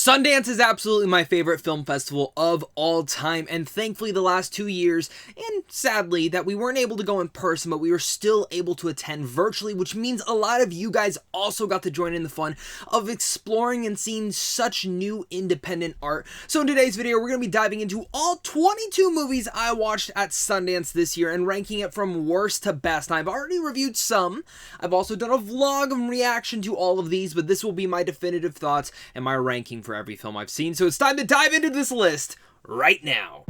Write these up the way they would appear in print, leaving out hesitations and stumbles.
Sundance is absolutely my favorite film festival of all time, and thankfully the last 2 years, and sadly that we weren't able to go in person, but we were still able to attend virtually, which means a lot of you guys also got to join in the fun of exploring and seeing such new independent art. So in today's video, we're going to be diving into all 22 movies I watched at Sundance this year and ranking it from worst to best. Now, I've already reviewed some. I've also done a vlog of reaction to all of these, but this will be my definitive thoughts and my ranking for every film I've seen, so it's time to dive into this list right now.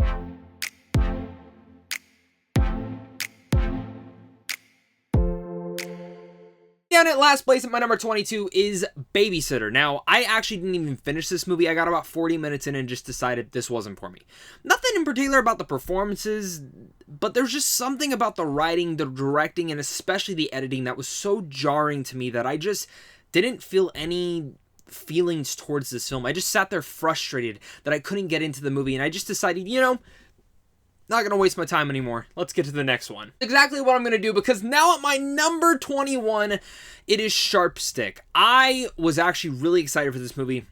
Down at last place at my number 22 is Babysitter. Now, I actually didn't even finish this movie. I got about 40 minutes in and just decided this wasn't for me. Nothing in particular about the performances, but there's just something about the writing, the directing, and especially the editing that was so jarring to me that I just didn't feel any feelings towards this film. I just sat there frustrated that I couldn't get into the movie, and I just decided, not gonna waste my time anymore. Let's get to the next one. Exactly what I'm gonna do, because now at my number 21, it is Sharp Stick. I was actually really excited for this movie.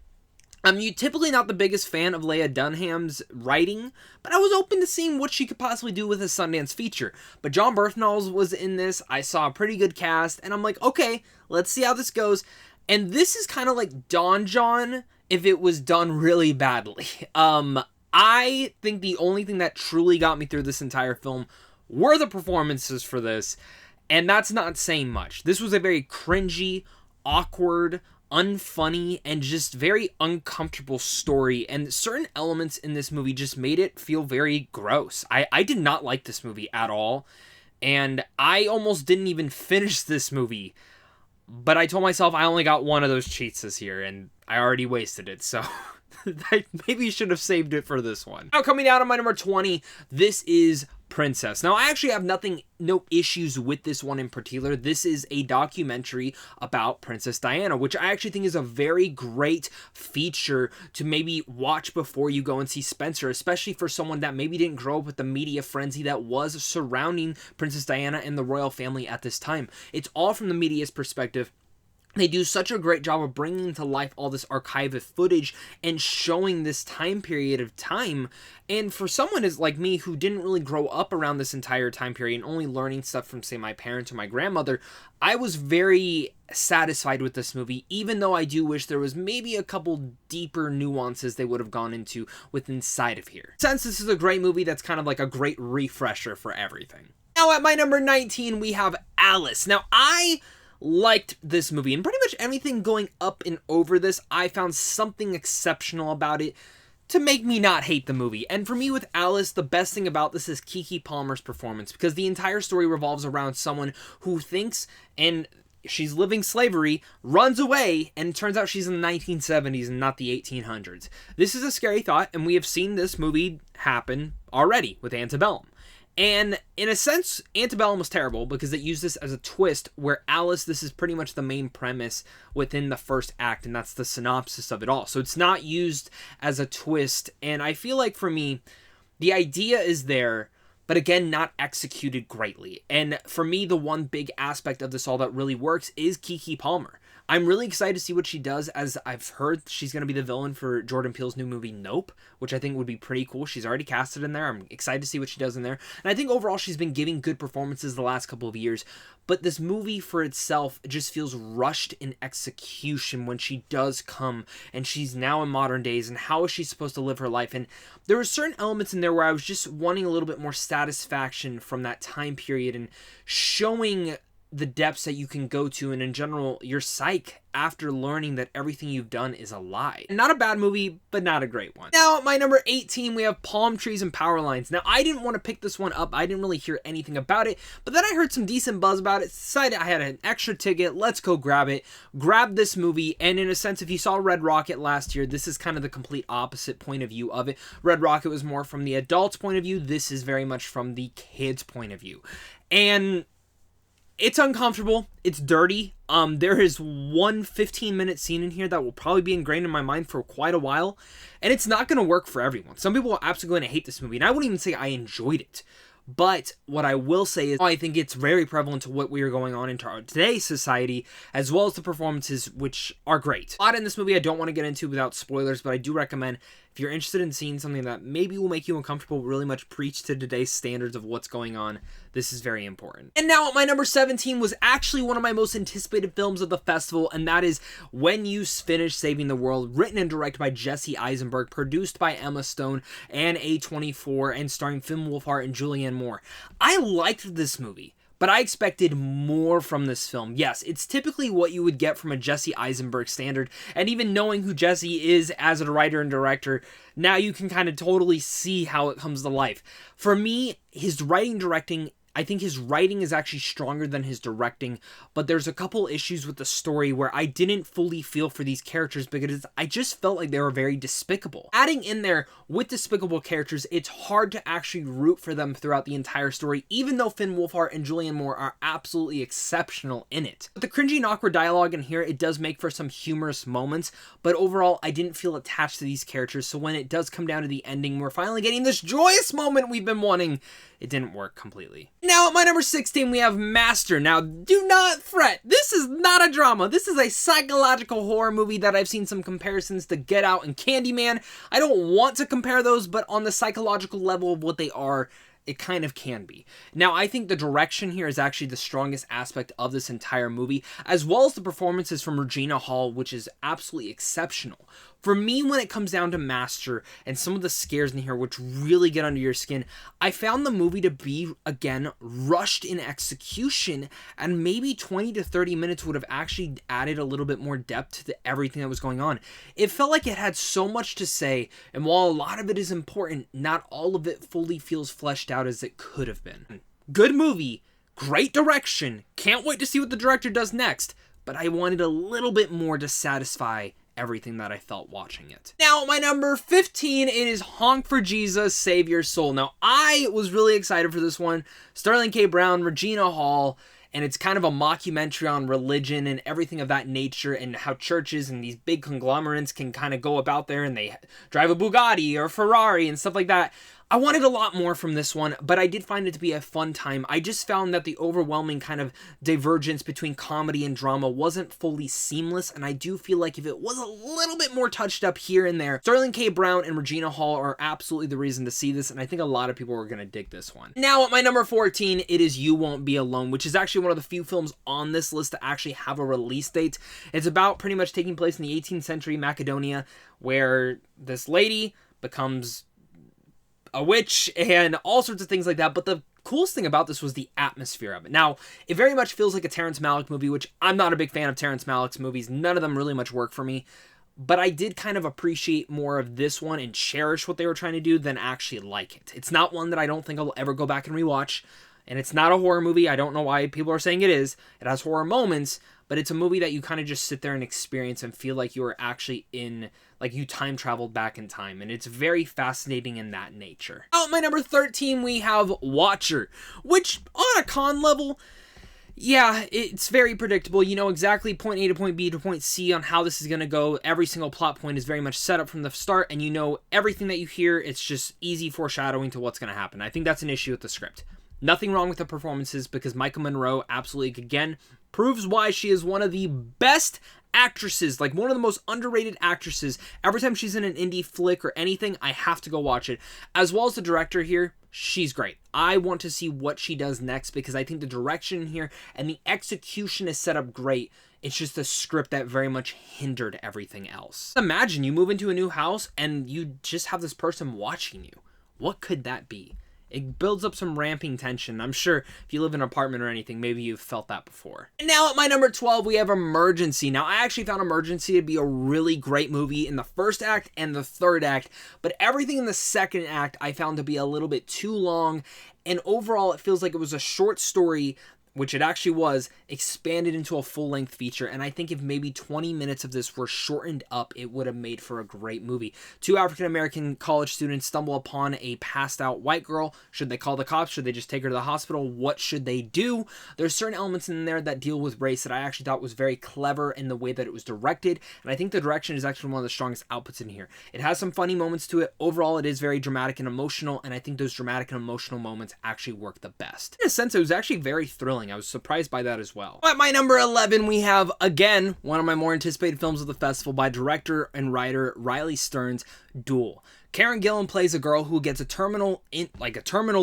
I'm typically not the biggest fan of Leah Dunham's writing, but I was open to seeing what she could possibly do with a Sundance feature. But John Berthnall was in this. I saw a pretty good cast, and I'm like, okay, let's see how this goes. And this is kind of like Don John if it was done really badly. I think the only thing that truly got me through this entire film were the performances for this, and that's not saying much. This was a very cringy, awkward, unfunny, and just very uncomfortable story, and certain elements in this movie just made it feel very gross. I did not like this movie at all, and I almost didn't even finish this movie. But I told myself I only got one of those cheats this year, and I already wasted it, so I maybe should have saved it for this one. Now, coming down on my number 20, this is Princess. Now, I actually have no issues with this one in particular. This is a documentary about Princess Diana, which I actually think is a very great feature to maybe watch before you go and see Spencer, especially for someone that maybe didn't grow up with the media frenzy that was surrounding Princess Diana and the royal family at this time. It's all from the media's perspective. They do such a great job of bringing to life all this archived footage and showing this time period of time. And for someone like me who didn't really grow up around this entire time period and only learning stuff from, say, my parents or my grandmother, I was very satisfied with this movie, even though I do wish there was maybe a couple deeper nuances they would have gone into with inside of here. Since this is a great movie, that's kind of like a great refresher for everything. Now at my number 19, we have Alice. Now, I liked this movie, and pretty much everything going up and over this, I found something exceptional about it to make me not hate the movie. And for me with Alice, the best thing about this is Keke Palmer's performance, because the entire story revolves around someone who thinks, and she's living slavery, runs away, and it turns out she's in the 1970s and not the 1800s. This is a scary thought, and we have seen this movie happen already with Antebellum. And in a sense, Antebellum was terrible because it used this as a twist where Alice, this is pretty much the main premise within the first act, and that's the synopsis of it all. So it's not used as a twist, and I feel like for me, the idea is there, but again, not executed greatly. And for me, the one big aspect of this all that really works is Keke Palmer. I'm really excited to see what she does, as I've heard she's going to be the villain for Jordan Peele's new movie, Nope, which I think would be pretty cool. She's already casted in there. I'm excited to see what she does in there. And I think overall she's been giving good performances the last couple of years, but this movie for itself just feels rushed in execution when she does come, and she's now in modern days, and how is she supposed to live her life? And there were certain elements in there where I was just wanting a little bit more satisfaction from that time period and showing the depths that you can go to, and in general, your psyche after learning that everything you've done is a lie. Not a bad movie, but not a great one. Now, at my number 18, we have Palm Trees and Power Lines. Now, I didn't want to pick this one up. I didn't really hear anything about it, but then I heard some decent buzz about it, decided I had an extra ticket, let's go grab it, grab this movie, and in a sense, if you saw Red Rocket last year, this is kind of the complete opposite point of view of it. Red Rocket was more from the adult's point of view. This is very much from the kid's point of view. And it's uncomfortable. It's dirty. There is one 15-minute scene in here that will probably be ingrained in my mind for quite a while, and it's not going to work for everyone. Some people are absolutely going to hate this movie, and I wouldn't even say I enjoyed it. But what I will say is I think it's very prevalent to what we are going on into today's society, as well as the performances, which are great. A lot in this movie I don't want to get into without spoilers, but I do recommend if you're interested in seeing something that maybe will make you uncomfortable, really much preach to today's standards of what's going on, this is very important. And now at my number 17 was actually one of my most anticipated films of the festival, and that is When You Finish Saving the World, written and directed by Jesse Eisenberg, produced by Emma Stone and A24, and starring Finn Wolfhard and Julianne Moore. I liked this movie, but I expected more from this film. Yes, it's typically what you would get from a Jesse Eisenberg standard, and even knowing who Jesse is as a writer and director, now you can kind of totally see how it comes to life. For me, his directing, I think his writing is actually stronger than his directing, but there's a couple issues with the story where I didn't fully feel for these characters because I just felt like they were very despicable. Adding in there with despicable characters, it's hard to actually root for them throughout the entire story, even though Finn Wolfhard and Julianne Moore are absolutely exceptional in it. But the cringy and awkward dialogue in here, it does make for some humorous moments, but overall, I didn't feel attached to these characters, so when it does come down to the ending, we're finally getting this joyous moment we've been wanting. It didn't work completely. Now at my number 16, we have Master. Now, do not fret. This is not a drama. This is a psychological horror movie that I've seen some comparisons to Get Out and Candyman. I don't want to compare those, but on the psychological level of what they are, it kind of can be. Now, I think the direction here is actually the strongest aspect of this entire movie, as well as the performances from Regina Hall, which is absolutely exceptional. For me, when it comes down to Master and some of the scares in here, which really get under your skin, I found the movie to be, again, rushed in execution, and maybe 20 to 30 minutes would have actually added a little bit more depth to everything that was going on. It felt like it had so much to say, and while a lot of it is important, not all of it fully feels fleshed out as it could have been. Good movie, great direction, can't wait to see what the director does next, but I wanted a little bit more to satisfy everything that I felt watching it. Now, my number 15, it is Honk for Jesus, Save Your Soul. Now, I was really excited for this one. Sterling K. Brown, Regina Hall, and it's kind of a mockumentary on religion and everything of that nature, and how churches and these big conglomerates can kind of go about there and they drive a Bugatti or Ferrari and stuff like that. I wanted a lot more from this one, but I did find it to be a fun time. I just found that the overwhelming kind of divergence between comedy and drama wasn't fully seamless, and I do feel like if it was a little bit more touched up here and there, Sterling K. Brown and Regina Hall are absolutely the reason to see this, and I think a lot of people are going to dig this one. Now, at my number 14, it is You Won't Be Alone, which is actually one of the few films on this list to actually have a release date. It's about pretty much taking place in the 18th century Macedonia, where this lady becomes a witch and all sorts of things like that, but the coolest thing about this was the atmosphere of it. Now, it very much feels like a Terrence Malick movie, which I'm not a big fan of Terrence Malick's movies. None of them really much work for me, but I did kind of appreciate more of this one and cherish what they were trying to do than actually like it. It's not one that I don't think I'll ever go back and rewatch, and it's not a horror movie. I don't know why people are saying it is. It has horror moments, but it's a movie that you kind of just sit there and experience and feel like you are actually in, like you time traveled back in time, and it's very fascinating in that nature. At my number 13, we have Watcher, which on a con level, yeah, it's very predictable. You know exactly point A to point B to point C on how this is going to go. Every single plot point is very much set up from the start, and you know everything that you hear. It's just easy foreshadowing to what's going to happen. I think that's an issue with the script. Nothing wrong with the performances, because Micah Monroe absolutely, again, proves why she is one of the best actresses, like one of the most underrated actresses. Every time she's in an indie flick or anything, I have to go watch it. As well as the director here, she's great. I want to see what she does next, because I think the direction here and the execution is set up great. It's just the script that very much hindered everything else. Imagine you move into a new house and you just have this person watching you. What could that be? It builds up some ramping tension. I'm sure if you live in an apartment or anything, maybe you've felt that before. And now at my number 12, we have Emergency. Now, I actually found Emergency to be a really great movie in the first act and the third act, but everything in the second act I found to be a little bit too long, and overall it feels like it was a short story which it actually was, expanded into a full-length feature, and I think if maybe 20 minutes of this were shortened up, it would have made for a great movie. Two African-American college students stumble upon a passed-out white girl. Should they call the cops? Should they just take her to the hospital? What should they do? There's certain elements in there that deal with race that I actually thought was very clever in the way that it was directed, and I think the direction is actually one of the strongest outputs in here. It has some funny moments to it. Overall, it is very dramatic and emotional, and I think those dramatic and emotional moments actually work the best. In a sense, it was actually very thrilling. I was surprised by that as well. At my number 11, we have, again, one of my more anticipated films of the festival by director and writer Riley Stearns, Duel. Karen Gillan plays a girl who gets a terminal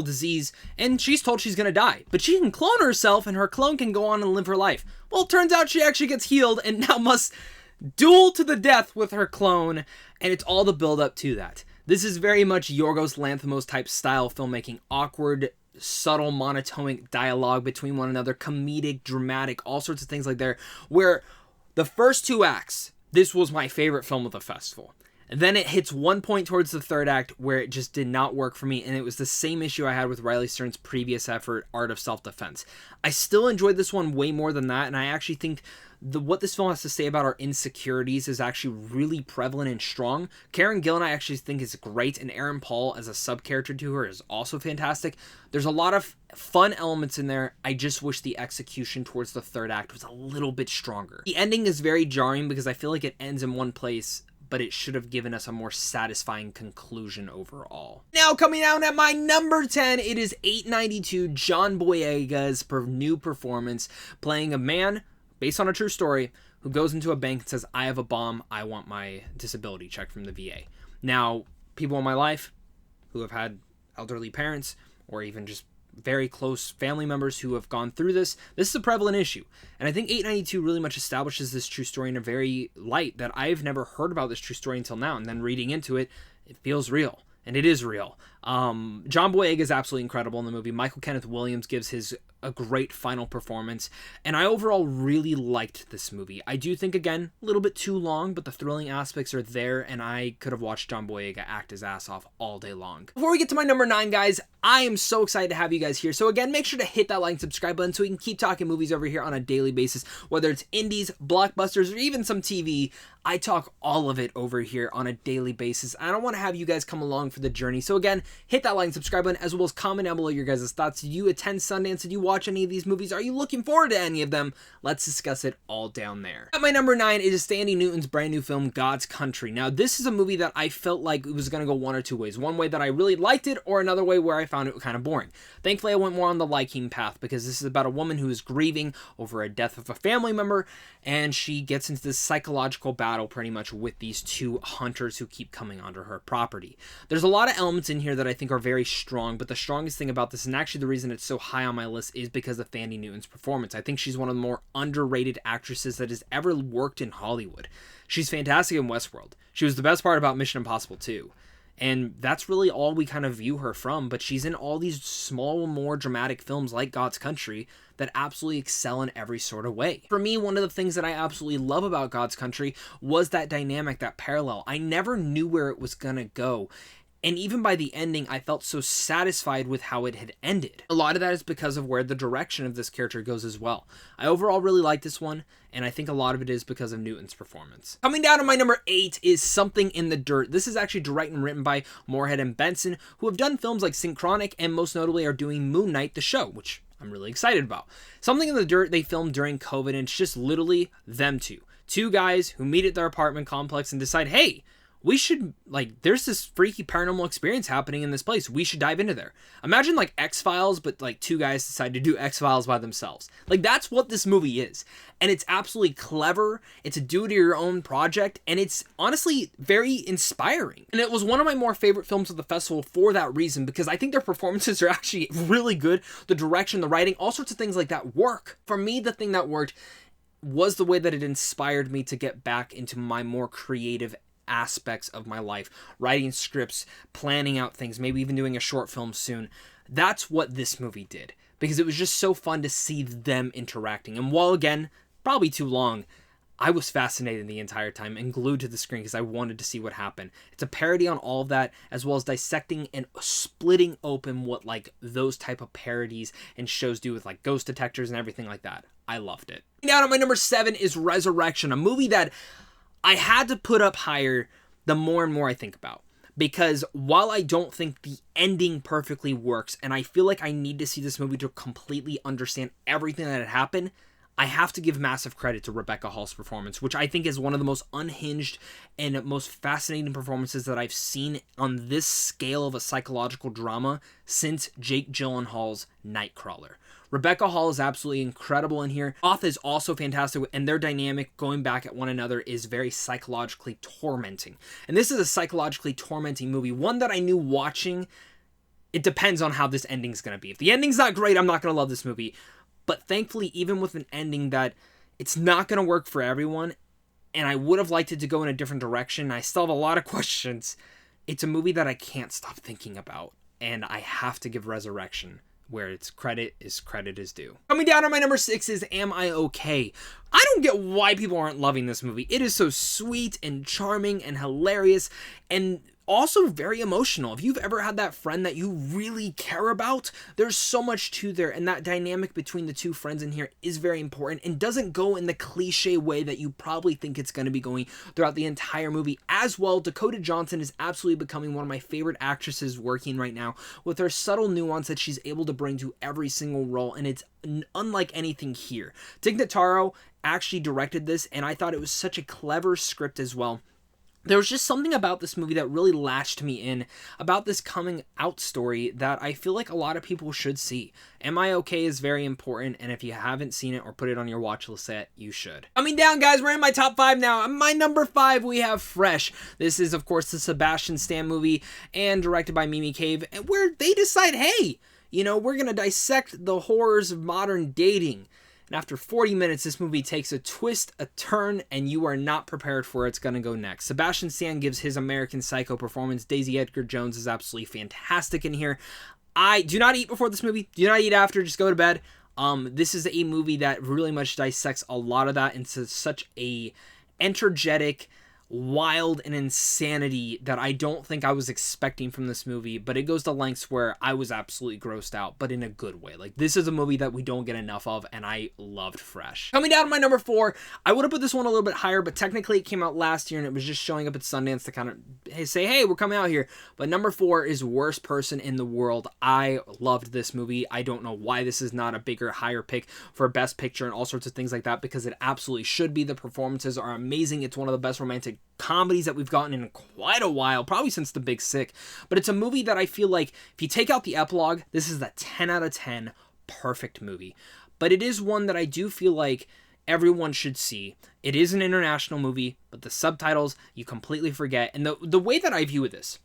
disease, and she's told she's gonna die. But she can clone herself, and her clone can go on and live her life. Well, it turns out she actually gets healed, and now must duel to the death with her clone, and it's all the build up to that. This is very much Yorgos Lanthimos type style filmmaking, awkward, subtle, monotonic dialogue between one another, comedic, dramatic, all sorts of things like there, where the first two acts, this was my favorite film of the festival. And then it hits one point towards the third act where it just did not work for me, and it was the same issue I had with Riley Stearns' previous effort, Art of Self-Defense. I still enjoyed this one way more than that, and I actually think what this film has to say about our insecurities is actually really prevalent and strong. Karen Gillan I actually think is great, and Aaron Paul as a sub-character to her is also fantastic. There's a lot of fun elements in there. I just wish the execution towards the third act was a little bit stronger. The ending is very jarring because I feel like it ends in one place, but it should have given us a more satisfying conclusion overall. Now coming out at my number 10, it is 892, John Boyega's new performance, playing a man, based on a true story, who goes into a bank and says, I have a bomb, I want my disability check from the VA. Now, people in my life who have had elderly parents, or even just very close family members who have gone through this is a prevalent issue. And I think 892 really much establishes this true story in a very light that I've never heard about this true story until now. And then reading into it, it feels real. And it is real. John Boyega is absolutely incredible in the movie. Michael Kenneth Williams gives a great final performance, and I overall really liked this movie. I do think, again, a little bit too long, but the thrilling aspects are there, and I could have watched John Boyega act his ass off all day long. Before we get to my number 9, guys, I am so excited to have you guys here. So again, make sure to hit that like and subscribe button so we can keep talking movies over here on a daily basis, whether it's indies, blockbusters, or even some TV. I talk all of it over here on a daily basis. I don't want to have you guys come along for the journey. So again, hit that like and subscribe button, as well as comment down below your guys' thoughts. Did you attend Sundance? Did you watch any of these movies? Are you looking forward to any of them? Let's discuss it all down there. At my number 9 is Stanley Newton's brand new film, God's Country. Now, this is a movie that I felt like it was going to go one or two ways. One way that I really liked it, or another way where I found it kind of boring. Thankfully, I went more on the liking path, because this is about a woman who is grieving over a death of a family member, and she gets into this psychological battle pretty much with these two hunters who keep coming onto her property. There's a lot of elements in here that I think are very strong, but the strongest thing about this, and actually the reason it's so high on my list, is because of Thandie Newton's performance. I think she's one of the more underrated actresses that has ever worked in Hollywood. She's fantastic in Westworld. She was the best part about Mission Impossible 2. And that's really all we kind of view her from, but she's in all these small, more dramatic films like God's Country that absolutely excel in every sort of way. For me, one of the things that I absolutely love about God's Country was that dynamic, that parallel. I never knew where it was gonna go. And even by the ending, I felt so satisfied with how it had ended. A lot of that is because of where the direction of this character goes as well. I overall really like this one, and I think a lot of it is because of Newton's performance. Coming down to my number 8 is Something in the Dirt. This is actually directed and written by Moorhead and Benson, who have done films like Synchronic, and most notably are doing Moon Knight, the show, which I'm really excited about. Something in the Dirt they filmed during COVID, and it's just literally them two. Two guys who meet at their apartment complex and decide, hey, we should, there's this freaky paranormal experience happening in this place. We should dive into there. Imagine, X-Files, but, two guys decide to do X-Files by themselves. That's what this movie is. And it's absolutely clever. It's a do-it-your-own project. And it's, honestly, very inspiring. And it was one of my more favorite films of the festival for that reason, because I think their performances are actually really good. The direction, the writing, all sorts of things like that work. For me, the thing that worked was the way that it inspired me to get back into my more creative aspects of my life, writing scripts, planning out things, maybe even doing a short film soon. That's what this movie did, because it was just so fun to see them interacting. And while, again, probably too long, I was fascinated the entire time and glued to the screen because I wanted to see what happened. It's a parody on all of that, as well as dissecting and splitting open what like those type of parodies and shows do with like ghost detectors and everything like that. I loved it. Down at my number 7 is Resurrection, a movie that I had to put up higher the more and more I think about. Because while I don't think the ending perfectly works, and I feel like I need to see this movie to completely understand everything that had happened, I have to give massive credit to Rebecca Hall's performance, which I think is one of the most unhinged and most fascinating performances that I've seen on this scale of a psychological drama since Jake Gyllenhaal's Nightcrawler. Rebecca Hall is absolutely incredible in here. Oth is also fantastic, and their dynamic going back at one another is very psychologically tormenting. And this is a psychologically tormenting movie, one that I knew watching, it depends on how this ending's going to be. If the ending's not great, I'm not going to love this movie. But thankfully, even with an ending that it's not going to work for everyone, and I would have liked it to go in a different direction, I still have a lot of questions, it's a movie that I can't stop thinking about. And I have to give Resurrection where its credit is due. Coming down on my number 6 is Am I Okay? I don't get why people aren't loving this movie. It is so sweet and charming and hilarious and also very emotional. If you've ever had that friend that you really care about, there's so much to there, and that dynamic between the two friends in here is very important and doesn't go in the cliche way that you probably think it's going to be going throughout the entire movie. As well, Dakota Johnson is absolutely becoming one of my favorite actresses working right now, with her subtle nuance that she's able to bring to every single role, and it's unlike anything here. Tig Notaro actually directed this, and I thought it was such a clever script as well. There was just something about this movie that really latched me in, about this coming out story that I feel like a lot of people should see. Am I Okay is very important, and if you haven't seen it or put it on your watch list yet, you should. Coming down, guys, we're in my top 5 now. On my number 5, we have Fresh. This is, of course, the Sebastian Stan movie and directed by Mimi Cave, where they decide, hey, you know, we're going to dissect the horrors of modern dating. And after 40 minutes, this movie takes a twist, a turn, and you are not prepared for where it's going to go next. Sebastian Stan gives his American Psycho performance. Daisy Edgar-Jones is absolutely fantastic in here. I do not eat before this movie. Do not eat after. Just go to bed. This is a movie that really much dissects a lot of that into such a energetic, wild, and insanity that I don't think I was expecting from this movie, but it goes to lengths where I was absolutely grossed out, but in a good way. Like, this is a movie that we don't get enough of, and I loved Fresh. Coming down to my number 4, I would have put this one a little bit higher, but technically it came out last year, and it was just showing up at Sundance to kind of say, hey, we're coming out here. But number 4 is Worst Person in the World. I loved this movie. I don't know why this is not a bigger, higher pick for Best Picture and all sorts of things like that, because it absolutely should be. The performances are amazing. It's one of the best romantic comedies that we've gotten in quite a while, probably since The Big Sick. But it's a movie that I feel like, if you take out the epilogue, this is the 10 out of 10 perfect movie. But it is one that I do feel like everyone should see. It is an international movie, but the subtitles you completely forget. And the way that I view this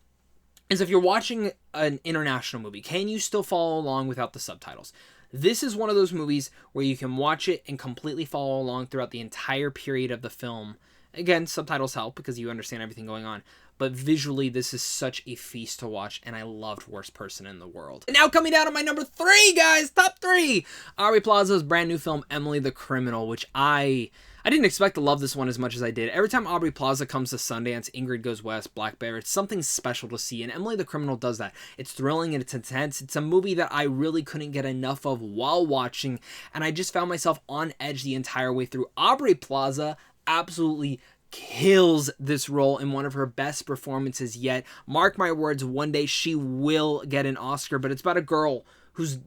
is, if you're watching an international movie, can you still follow along without the subtitles? This is one of those movies where you can watch it and completely follow along throughout the entire period of the film. Again, subtitles help because you understand everything going on. But visually, this is such a feast to watch, and I loved Worst Person in the World. And now coming down to my number 3, guys, top 3! Aubrey Plaza's brand new film, Emily the Criminal, which I didn't expect to love this one as much as I did. Every time Aubrey Plaza comes to Sundance, Ingrid Goes West, Black Bear, it's something special to see, and Emily the Criminal does that. It's thrilling and it's intense. It's a movie that I really couldn't get enough of while watching, and I just found myself on edge the entire way through. Aubrey Plaza absolutely kills this role in one of her best performances yet. Mark my words, one day she will get an Oscar, but it's about a girl who's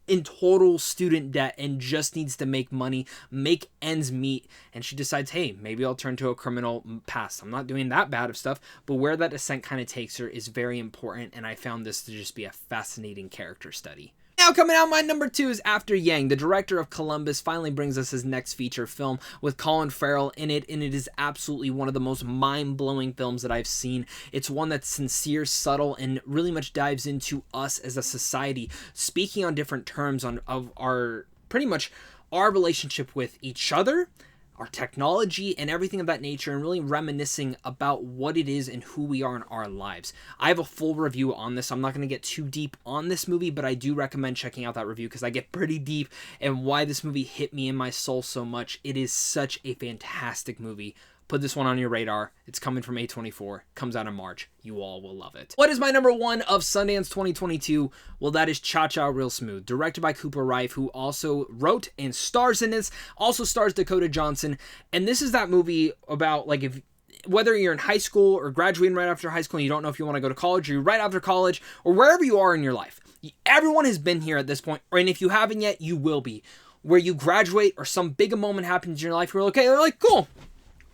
in total student debt and just needs to make money, make ends meet, and she decides, hey, maybe I'll turn to a criminal past. I'm not doing that bad of stuff, but where that descent kind of takes her is very important, and I found this to just be a fascinating character study. Now coming out, my number 2 is After Yang. The director of Columbus finally brings us his next feature film with Colin Farrell in it, and it is absolutely one of the most mind-blowing films that I've seen. It's one that's sincere, subtle, and really much dives into us as a society, speaking on different terms of our, pretty much, our relationship with each other, our technology, and everything of that nature, and really reminiscing about what it is and who we are in our lives. I have a full review on this. I'm not going to get too deep on this movie, but I do recommend checking out that review because I get pretty deep and why this movie hit me in my soul so much. It is such a fantastic movie. Put this one on your radar. It's coming from A24. Comes out in March. You all will love it. What is my number one of Sundance 2022? Well, that is Cha-Cha Real Smooth, directed by Cooper Rife, who also wrote and stars in this. Also stars Dakota Johnson. And this is that movie about, like, if whether you're in high school or graduating right after high school and you don't know if you want to go to college, or you're right after college, or wherever you are in your life. Everyone has been here at this point, and if you haven't yet, you will be. Where you graduate or some big moment happens in your life, you're okay, they're like, cool.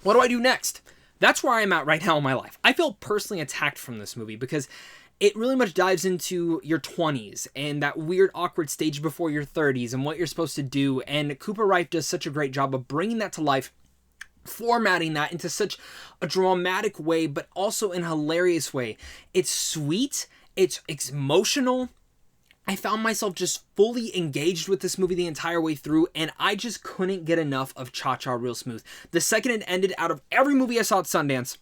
What do I do next? That's where I am at right now in my life. I feel personally attacked from this movie because it really much dives into your 20s and that weird, awkward stage before your 30s and what you're supposed to do. And Cooper Rife does such a great job of bringing that to life, formatting that into such a dramatic way, but also in a hilarious way. It's sweet. It's emotional. I found myself just fully engaged with this movie the entire way through, and I just couldn't get enough of Cha-Cha Real Smooth. The second it ended, out of every movie I saw at Sundance,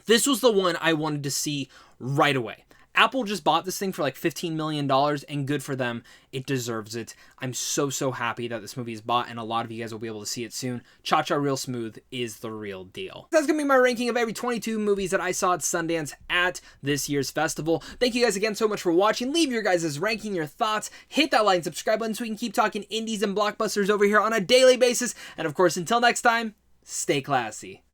this was the one I wanted to see right away. Apple just bought this thing for like $15 million, and good for them. It deserves it. I'm so happy that this movie is bought, and a lot of you guys will be able to see it soon. Cha-Cha Real Smooth is the real deal. That's going to be my ranking of every 22 movies that I saw at Sundance at this year's festival. Thank you guys again so much for watching. Leave your guys' ranking, your thoughts. Hit that like and subscribe button so we can keep talking indies and blockbusters over here on a daily basis. And of course, until next time, stay classy.